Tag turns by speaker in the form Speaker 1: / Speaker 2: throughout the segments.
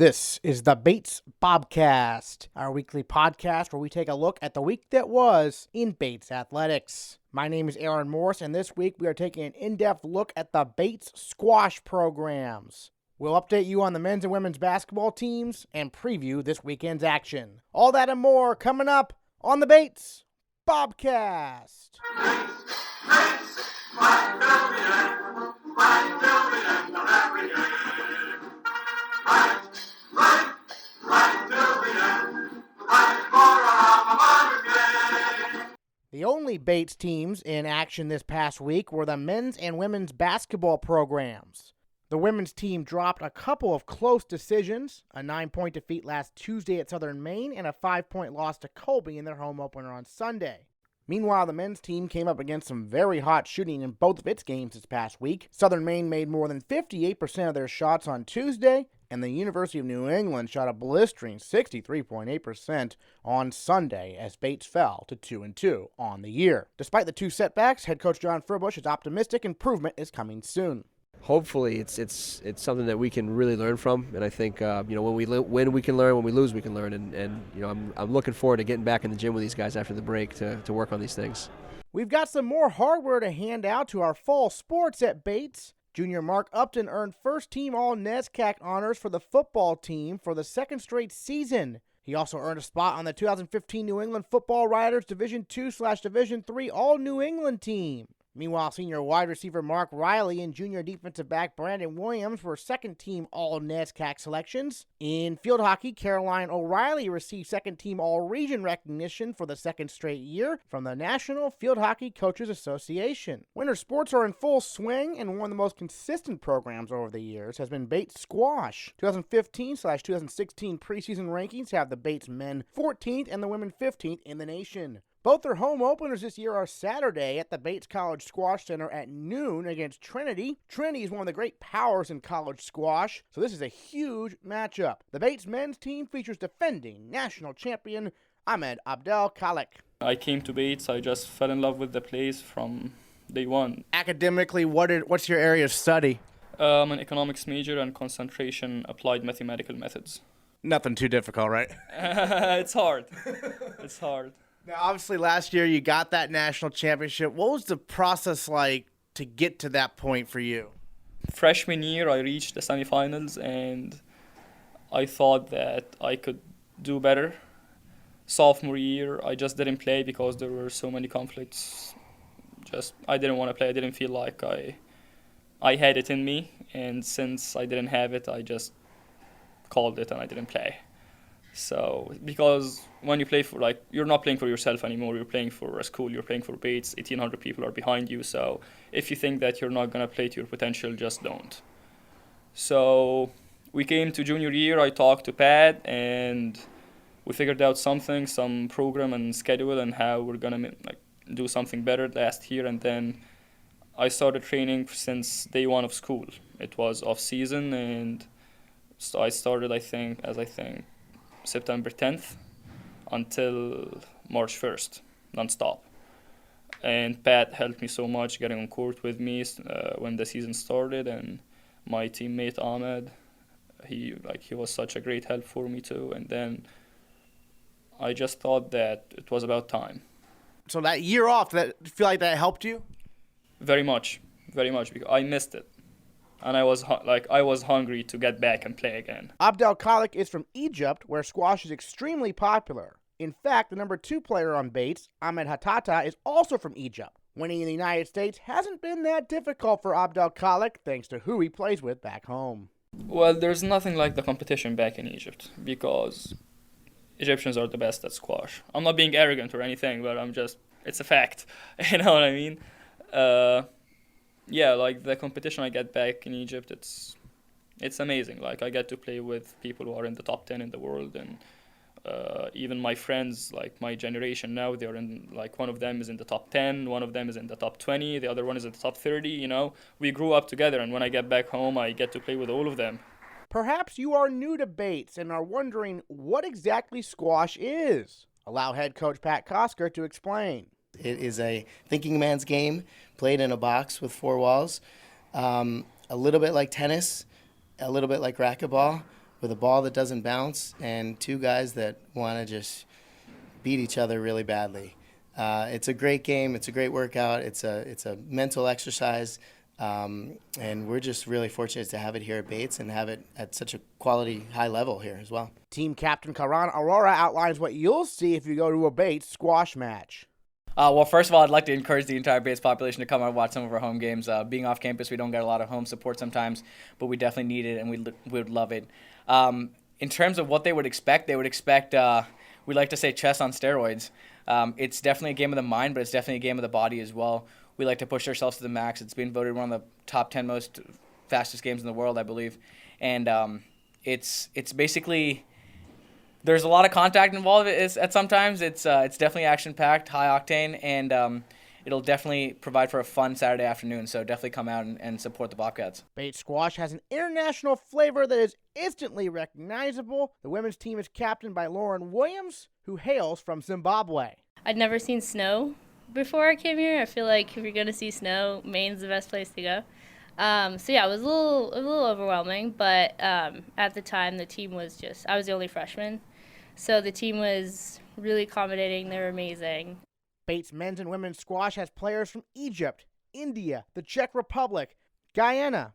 Speaker 1: This is the Bates Bobcast, our weekly podcast where we take a look at the week that was in Bates athletics. My name is Aaron Morse, and this week we are taking an in-depth look at the Bates squash programs. We'll update you on the men's and women's basketball teams and preview this weekend's action. All that and more coming up on the Bates Bobcast. The only Bates teams in action this past week were the men's and women's basketball programs. The women's team dropped a couple of close decisions, a 9-point defeat last Tuesday at Southern Maine and a 5-point loss to Colby in their home opener on Sunday. Meanwhile, the men's team came up against some very hot shooting in both of its games this past week. Southern Maine made more than 58% of their shots on Tuesday, and the University of New England shot a blistering 63.8% on Sunday as Bates fell to 2-2 on the year. Despite the two setbacks, head coach John Furbush is optimistic improvement is coming soon.
Speaker 2: Hopefully, it's something that we can really learn from, and I think when we win we can learn, when we lose we can learn, and I'm looking forward to getting back in the gym with these guys after the break to work on these things.
Speaker 1: We've got some more hardware to hand out to our fall sports at Bates. Junior Mark Upton earned first-team All-NESCAC honors for the football team for the second straight season. He also earned a spot on the 2015 New England Football Writers Division II/Division III All-New England team. Meanwhile, senior wide receiver Mark Riley and junior defensive back Brandon Williams were second-team All-NESCAC selections. In field hockey, Caroline O'Reilly received second-team All-Region recognition for the second straight year from the National Field Hockey Coaches Association. Winter sports are in full swing, and one of the most consistent programs over the years has been Bates Squash. 2015/2016 preseason rankings have the Bates men 14th and the women 15th in the nation. Both their home openers this year are Saturday at the Bates College Squash Center at noon against Trinity. Trinity is one of the great powers in college squash, so this is a huge matchup. The Bates men's team features defending national champion Ahmed Abdel-Khalik.
Speaker 3: I came to Bates, I just fell in love with the place from day one.
Speaker 1: Academically, what's your area of study?
Speaker 3: I'm an economics major and concentration applied mathematical methods.
Speaker 1: Nothing too difficult, right?
Speaker 3: It's hard. It's hard.
Speaker 1: Now, obviously, last year you got that national championship. What was the process like to get to that point for you?
Speaker 3: Freshman year, I reached the semifinals, and I thought that I could do better. Sophomore year, I just didn't play because there were so many conflicts. I didn't want to play. I didn't feel like I had it in me, and since I didn't have it, I just called it and I didn't play. So, because when you play for, you're not playing for yourself anymore, you're playing for a school, you're playing for Bates, 1,800 people are behind you, so if you think that you're not going to play to your potential, just don't. So, we came to junior year, I talked to Pat, and we figured out something, some program and schedule, and how we're going to do something better last year, and then I started training since day one of school. It was off-season, and so I started, I think, September 10th until March 1st, non-stop. And Pat helped me so much getting on court with me when the season started, and my teammate Ahmed, he was such a great help for me too. And then I just thought that it was about time.
Speaker 1: So that year off, did you feel like that helped you?
Speaker 3: Very much, because I missed it. And I was hungry to get back and play again.
Speaker 1: Abdel-Khalik is from Egypt, where squash is extremely popular. In fact, the number 2 player on Bates, Ahmed Hatata, is also from Egypt. Winning in the United States hasn't been that difficult for Abdel-Khalik, thanks to who he plays with back home.
Speaker 3: Well, there's nothing like the competition back in Egypt, because Egyptians are the best at squash. I'm not being arrogant or anything, but it's a fact. You know what I mean? Yeah, the competition I get back in Egypt, it's amazing. I get to play with people who are in the top 10 in the world, and even my friends, my generation now, they're in, one of them is in the top 10, one of them is in the top 20, the other one is in the top 30, We grew up together, and when I get back home, I get to play with all of them.
Speaker 1: Perhaps you are new to Bates and are wondering what exactly squash is. Allow head coach Pat Kosker to explain.
Speaker 4: It is a thinking man's game played in a box with 4 walls, a little bit like tennis, a little bit like racquetball, with a ball that doesn't bounce and two guys that want to just beat each other really badly. It's a great game. It's a great workout. It's a mental exercise. And we're just really fortunate to have it here at Bates and have it at such a quality high level here as well.
Speaker 1: Team captain Karan Aurora outlines what you'll see if you go to a Bates squash match.
Speaker 5: Well, first of all, I'd like to encourage the entire Bates population to come out and watch some of our home games. Being off campus, we don't get a lot of home support sometimes, but we definitely need it, and we would love it. In terms of what they would expect, we like to say chess on steroids. It's definitely a game of the mind, but it's definitely a game of the body as well. We like to push ourselves to the max. It's been voted one of the top 10 most fastest games in the world, I believe. And it's basically, there's a lot of contact involved at sometimes. It's definitely action-packed, high octane, and it'll definitely provide for a fun Saturday afternoon. So definitely come out and support the Bobcats.
Speaker 1: Bates squash has an international flavor that is instantly recognizable. The women's team is captained by Lauren Williams, who hails from Zimbabwe.
Speaker 6: I'd never seen snow before I came here. I feel like if you're going to see snow, Maine's the best place to go. So yeah, it was a little overwhelming, but at the time the team was I was the only freshman. So the team was really accommodating. They were amazing.
Speaker 1: Bates men's and women's squash has players from Egypt, India, the Czech Republic, Guyana,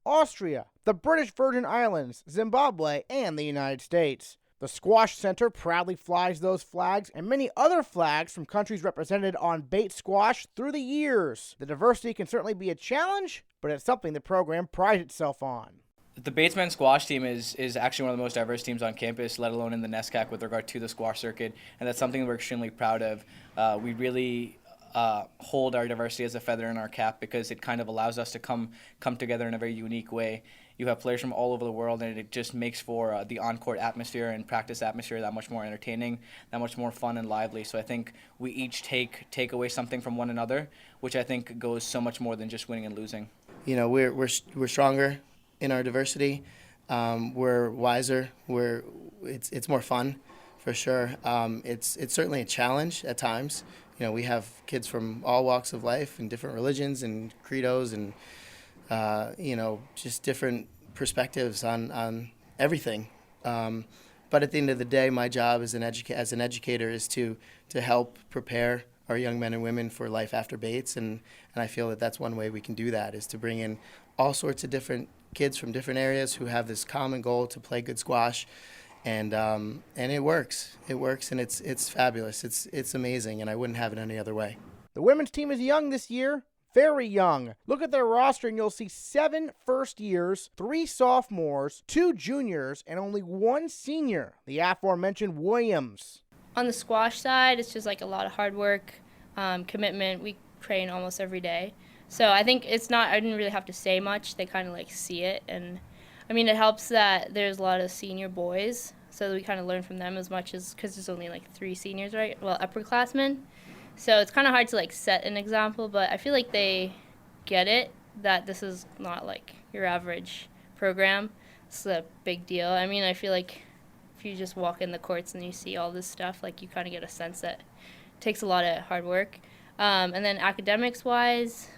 Speaker 1: Austria, the British Virgin Islands, Zimbabwe, and the United States. The Squash Center proudly flies those flags and many other flags from countries represented on Bates squash through the years. The diversity can certainly be a challenge, but it's something the program prides itself on.
Speaker 5: The Bates men's squash team is actually one of the most diverse teams on campus, let alone in the NESCAC with regard to the squash circuit, and that's something we're extremely proud of. We really hold our diversity as a feather in our cap because it kind of allows us to come together in a very unique way. You have players from all over the world, and it just makes for the on-court atmosphere and practice atmosphere that much more entertaining, that much more fun and lively. So I think we each take away something from one another, which I think goes so much more than just winning and losing.
Speaker 4: You know, we're stronger in our diversity. We're wiser. It's more fun, for sure. It's certainly a challenge at times. You know, we have kids from all walks of life and different religions and credos and just different perspectives on everything. But at the end of the day, my job as an educator is to help prepare our young men and women for life after Bates, and I feel that that's one way we can do that, is to bring in all sorts of different kids from different areas who have this common goal to play good squash, and it works. It works, and it's fabulous. It's amazing, and I wouldn't have it any other way.
Speaker 1: The women's team is young this year. Very young. Look at their roster and you'll see 7 first years, 3 sophomores, 2 juniors, and only 1 senior, the aforementioned Williams.
Speaker 6: On the squash side, it's just like a lot of hard work, commitment. We train almost every day. So I think I didn't really have to say much. They kind of like see it. And I mean, it helps that there's a lot of senior boys. So we kind of learn from them as much as, because there's only like 3 seniors, right? Well, upperclassmen. So it's kind of hard to like set an example, but I feel like they get it, that this is not like your average program. It's a big deal. I mean, I feel like if you just walk in the courts and you see all this stuff, like you kind of get a sense that it takes a lot of hard work. And then academics-wise,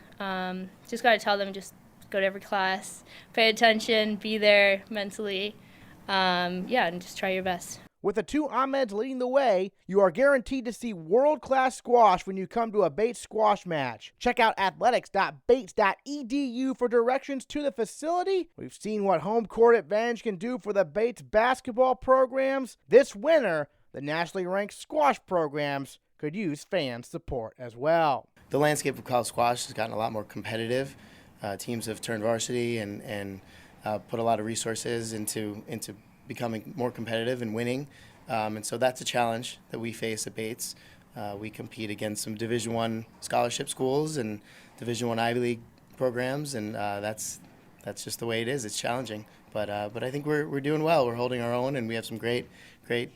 Speaker 6: just got to tell them just go to every class, pay attention, be there mentally, and just try your best.
Speaker 1: With the 2 Ahmeds leading the way, you are guaranteed to see world-class squash when you come to a Bates squash match. Check out athletics.bates.edu for directions to the facility. We've seen what home court advantage can do for the Bates basketball programs. This winter, the nationally ranked squash programs could use fan support as well.
Speaker 4: The landscape of college squash has gotten a lot more competitive. Teams have turned varsity and put a lot of resources into becoming more competitive and winning, and so that's a challenge that we face at Bates. We compete against some Division I scholarship schools and Division I Ivy League programs, and that's just the way it is. It's challenging, but I think we're doing well. We're holding our own, and we have some great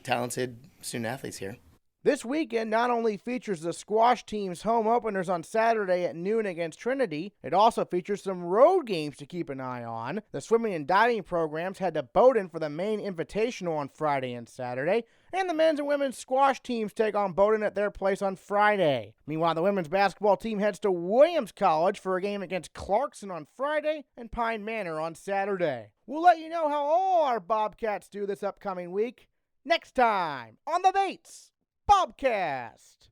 Speaker 4: talented student athletes here.
Speaker 1: This weekend not only features the squash team's home openers on Saturday at noon against Trinity, it also features some road games to keep an eye on. The swimming and diving programs head to Bowdoin for the main invitational on Friday and Saturday, and the men's and women's squash teams take on Bowdoin at their place on Friday. Meanwhile, the women's basketball team heads to Williams College for a game against Clarkson on Friday and Pine Manor on Saturday. We'll let you know how all our Bobcats do this upcoming week next time on the Bates Bobcast.